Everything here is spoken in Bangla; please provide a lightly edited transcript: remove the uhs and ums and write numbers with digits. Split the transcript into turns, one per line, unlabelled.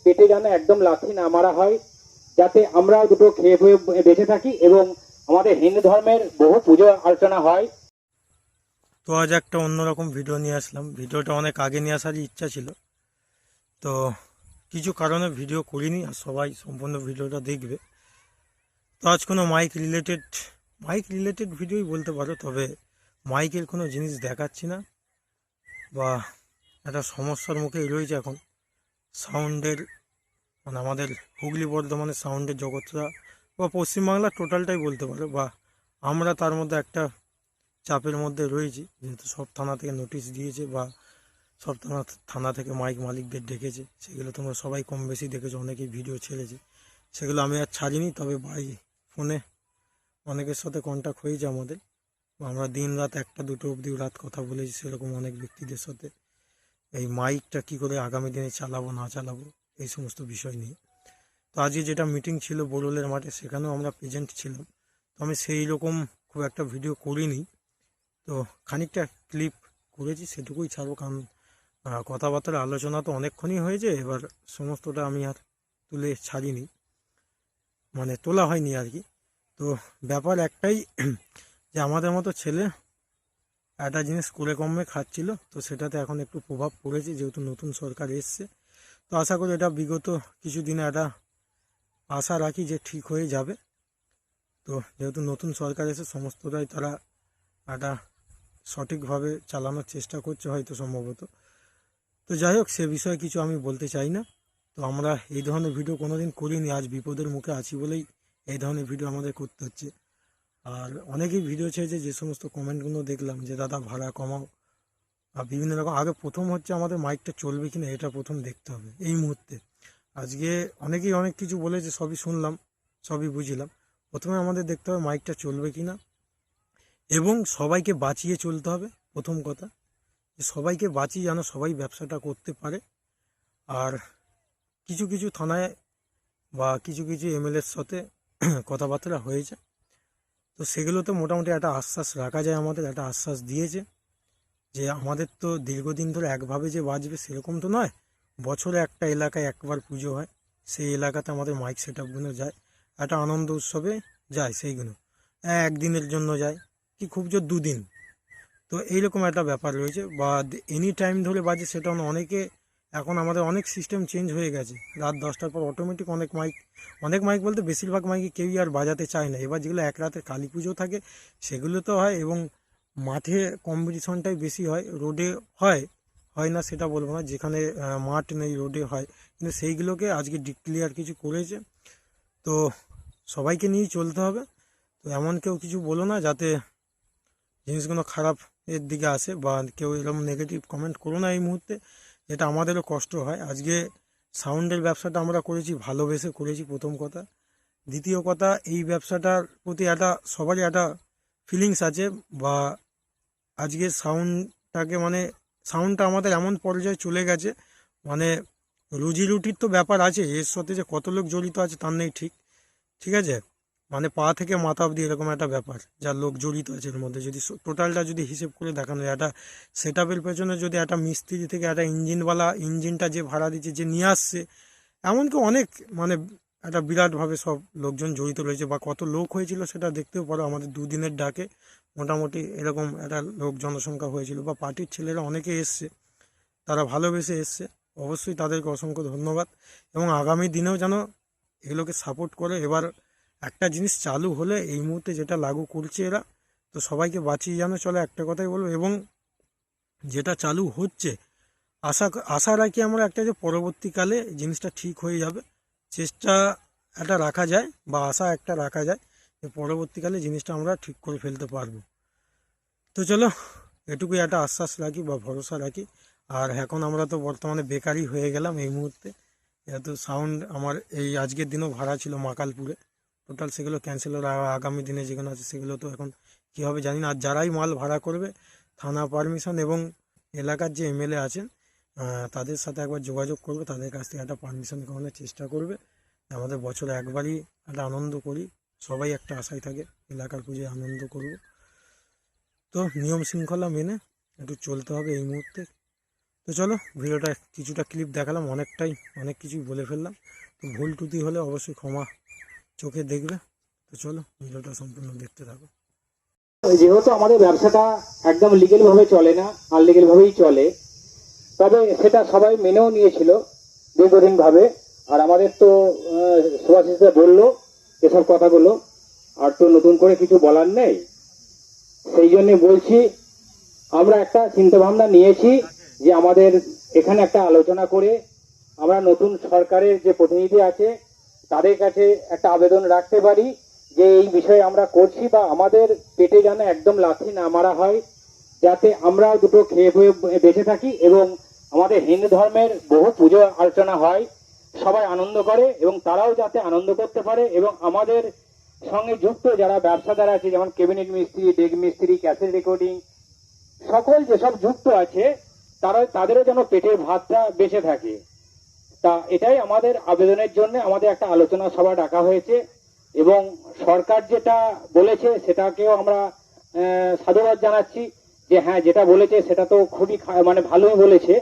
পেটে যেন একদম লাথি না মারা হয়, যাতে আমরা দুটো খেয়ে ফুয়ে বেঁচে থাকি এবং আমাদের হিন্দু ধর্মের বহু পুজো অর্চনা হয়।
তো আজ একটা অন্যরকম ভিডিও নিয়ে আসলাম। ভিডিওটা অনেক আগে নিয়ে আসারই ইচ্ছা ছিল, তো কিছু কারণে ভিডিও করিনি, আর সবাই সম্পূর্ণ ভিডিওটা দেখবে। তো আজ কোনো মাইক রিলেটেড ভিডিওই বলতে পারো, তবে মাইকের কোনো জিনিস দেখাচ্ছি না, বা একটা সমস্যার মুখেই রয়েছে এখন সাউন্ডের, মানে আমাদের হুগলি বর্ধমানের সাউন্ডের জগৎটা বা পশ্চিমবাংলার টোটালটাই বলতে পারো, বা আমরা তার মধ্যে একটা চাপের মধ্যে রয়েছি, যেহেতু সব থানা থেকে নোটিশ দিয়েছে বা সব থানা থেকে মাইক মালিকদের ডেকেছে। সেগুলো তোমরা সবাই কম বেশি দেখেছো, অনেকেই ভিডিও ছেড়েছে, সেগুলো আমি আর ছাড়িনি। তবে ভাই ফোনে অনেকের সাথে কন্ট্যাক্ট হয়েছে আমাদের, আমরা দিন রাত 1টা 2টো অবধি রাত কথা বলেছি সেরকম অনেক ব্যক্তিদের সাথে, এই মাইকটা কী করে আগামী দিনে চালাবো না চালাবো এই সমস্ত বিষয় নিয়ে। তো আজকে যেটা মিটিং ছিল বোরোলের মাঠে, সেখানেও আমরা প্রেজেন্ট ছিলাম। তো আমি সেই রকম খুব একটা ভিডিও করিনি, তো খানিকটা ক্লিপ করেছি, সেটুকুই ছাড়বো। কারণ কথাবার্তার আলোচনা তো অনেকক্ষণই হয়েছে, এবার সমস্তটা আমি আর তুলে ছাড়িনি, মানে তোলা হয়নি আর কি। তো ব্যাপার একটাই যে আমাদের মতো ছেলে একটা জিনিস করে কমে খাচ্ছিল, তো সেটাতে এখন একটু প্রভাব পড়েছে, যেহেতু নতুন সরকার এসছে। তো আশা করি এটা বিগত কিছুদিনে একটা আশা রাখি যে ঠিক হয়ে যাবে। তো যেহেতু নতুন সরকার এসে সমস্তটাই তারা একটা সঠিকভাবে চালানোর চেষ্টা করছে হয়তো সম্ভবত। তো যাই হোক, সে বিষয়ে কিছু আমি বলতে চাই না। তো আমরা এই ধরনের ভিডিও কোনোদিন করিনি, আজ বিপদের মুখে আছি বলেই এই ধরনের ভিডিও আমাদের করতে হচ্ছে। আর অনেকেই ভিডিও ছেড়েছে, যে সমস্ত কমেন্টগুলো দেখলাম যে দাদা ভাড়া কমাও, আর বিভিন্ন রকম। আগে প্রথম হচ্ছে আমাদের মাইকটা চলবে কিনা এটা প্রথম দেখতে হবে এই মুহূর্তে। আজকে অনেকেই অনেক কিছু বলেছে, সবই শুনলাম, সবই বুঝলাম। প্রথমে আমাদের দেখতে হবে মাইকটা চলবে কিনা, এবং সবাইকে বাঁচিয়ে চলতে হবে। প্রথম কথা, সবাইকে বাঁচিয়ে যেন সবাই ব্যবসাটা করতে পারে। আর কিছু কিছু থানায় বা কিছু কিছু এমএলএর সাথে কথাবার্তা হয়েছে, তো সেগুলোতে মোটামুটি একটা আশ্বাস রাখা যায়, আমাদের একটা আশ্বাস দিয়েছে যে আমাদের তো দীর্ঘদিন ধরে একভাবে যে বাজবে সেরকম তো নয়, বছরে একটা এলাকায় একবার পুজো হয়, সেই এলাকাতে আমাদের মাইক সেট আপগুলো যায়, একটা আনন্দ উৎসবে যায়, সেইগুলো একদিনের জন্য যায়, কি খুব জোর 2 দিন। তো এইরকম একটা ব্যাপার রয়েছে, বা এনি টাইম ধরে বাজে সেটা অনেকে, এখন আমাদের অনেক সিস্টেম চেঞ্জ হয়ে গেছে, রাত 10টার পর অটোমেটিক অনেক মাইক বলতে বেশিরভাগ মাইকে কেউই আর বাজাতে চায় না। এবার যেগুলো এক রাতে কালী পুজো থাকে সেগুলো তো হয়, এবং মাঠে কম্পিটিশনটাই বেশি হয়, রোডে হয় হয় না সেটা বলবো না, যেখানে মাঠ নেই রোডে হয়, কিন্তু সেইগুলোকে আজকে ডিক্লিয়ার কিছু করেছে। তো সবাইকে নিয়েই চলতে হবে। তো এমন কেউ কিছু বলো না যাতে জিনিসগুলো খারাপ এর দিকে আসে, বা কেউ এরকম নেগেটিভ কমেন্ট করো না এই মুহূর্তে, যেটা আমাদেরও কষ্ট হয়। আজকে সাউন্ডের ব্যবসাটা আমরা করেছি ভালোবেসে করেছি, প্রথম কথা। দ্বিতীয় কথা, এই ব্যবসাটার প্রতি একটা সবারই একটা ফিলিংস আছে, বা আজকে সাউন্ডটাকে মানে সাউন্ডটা আমাদের এমন পর্যায়ে চলে গেছে, মানে রুজি রুটির তো ব্যাপার আছে, এর সাথে যে কত লোক জড়িত আছে তার নেই ঠিক, ঠিক আছে, মানে পা থেকে মাথা অবধি এরকম একটা ব্যাপার, যার লোক জড়িত আছে এর মধ্যে। যদি টোটালটা যদি হিসেব করে দেখানো যায়, একটা সেট আপের পেছনে যদি একটা মিস্ত্রি থেকে একটা ইঞ্জিনওয়ালা, ইঞ্জিনটা যে ভাড়া দিচ্ছে, যে নিয়ে আসছে, এমনকি অনেক মানে একটা বিরাটভাবে সব লোকজন জড়িত রয়েছে, বা কত লোক হয়েছিল সেটা দেখতেও পারো। আমাদের 2 দিনের ডাকে মোটামুটি এরকম একটা লোক জনসংখ্যা হয়েছিল, বা পার্টির ছেলেরা অনেকে এসছে, তারা ভালোবেসে এসছে, অবশ্যই তাদেরকে অসংখ্য ধন্যবাদ। এবং আগামী দিনেও যেন এগুলোকে সাপোর্ট করে। এবার একটা জিনিস চালু হলে এই মুহূর্তে যেটা লাগু করছে এরা, তো সবাইকে বাঁচিয়ে যেন চলে, একটা কথাই বলবো। এবং যেটা চালু হচ্ছে, আশা আশা রাখি আমরা একটা, যে পরবর্তীকালে জিনিসটা ঠিক হয়ে যাবে, চেষ্টা একটা রাখা যায়, বা আশা একটা রাখা যায় যে পরবর্তীকালে জিনিসটা আমরা ঠিক করে ফেলতে পারবো। তো চলো, এটুকুই একটা আশ্বাস রাখি বা ভরসা রাখি। আর এখন আমরা তো বর্তমানে বেকারই হয়ে গেলাম এই মুহূর্তে, যেহেতু সাউন্ড আমার এই আজকের দিনও ভাড়া ছিল মাকালপুরে, টোটাল সেগুলো ক্যান্সেল হলো। আর আগামী দিনে যেগুলো আছে সেগুলো তো এখন কী হবে জানি না। আর যারাই মাল ভাড়া করবে, থানা পারমিশন এবং এলাকার যে এমএলএ আছেন তাদের সাথে একবার যোগাযোগ করবে, তাদের কাছ থেকে একটা পারমিশন করানোর চেষ্টা করবে। আমাদের বছরে একবারই একটা আনন্দ করি, সবাই একটা আশায় থাকে এলাকার পুজোয় আনন্দ করব। তো নিয়ম শৃঙ্খলা মেনে একটু চলতে হবে এই মুহূর্তে। তো চলো ভিডিওটা কিছুটা ক্লিপ দেখালাম, অনেক কিছুই বলে ফেললাম। তো ভুল ত্রুটি হলে অবশ্যই ক্ষমা চোখে দেখবে। তো চলো ভিডিওটা সম্পূর্ণ দেখতে থাকো।
যেহেতু আমাদের ব্যবসাটা একদম লিগেল ভাবে চলে না, আনলিগেল ভাবেই চলে, তবে সেটা সবাই মেনেও নিয়েছিল দীর্ঘদিন ভাবে। আর আমাদের তো সুভাষিসদা বললো এসব কথাগুলো, আর তো নতুন করে কিছু বলার নেই। সেই জন্য বলছি, আমরা একটা চিন্তা ভাবনা নিয়েছি যে আমাদের এখানে একটা আলোচনা করে আমরা নতুন সরকারের যে প্রতিনিধি আছে তাদের কাছে একটা আবেদন রাখতে পারি যে এই বিষয়ে আমরা করছি, বা আমাদের পেটে যেন একদম লাথি না মারা হয়, যাতে আমরা দুটো খেয়ে বয়ে বেঁচে থাকি এবং আমাদের হিন্দু ধর্মের বহু পুজো আর্চনা হয়, সবাই আনন্দ করে এবং তারাও যাতে আনন্দ করতে পারে, এবং আমাদের সঙ্গে যুক্ত যারা ব্যবসাদার আছে, যেমন ক্যাবিনেট মিস্ত্রি, ডেক মিস্ত্রি, ক্যাসেট রেকর্ডিং, সকল যেসব যুক্ত আছে তাদেরও যেন পেটের ভাতটা বেঁচে থাকে। তা এটাই আমাদের আবেদনের জন্য আমাদের একটা আলোচনা সভা ডাকা হয়েছে, এবং সরকার যেটা বলেছে সেটাকেও আমরা সাধুবাদ জানাচ্ছি যে হ্যাঁ যেটা বলেছে সেটা তো খুবই মানে ভালোই বলেছে।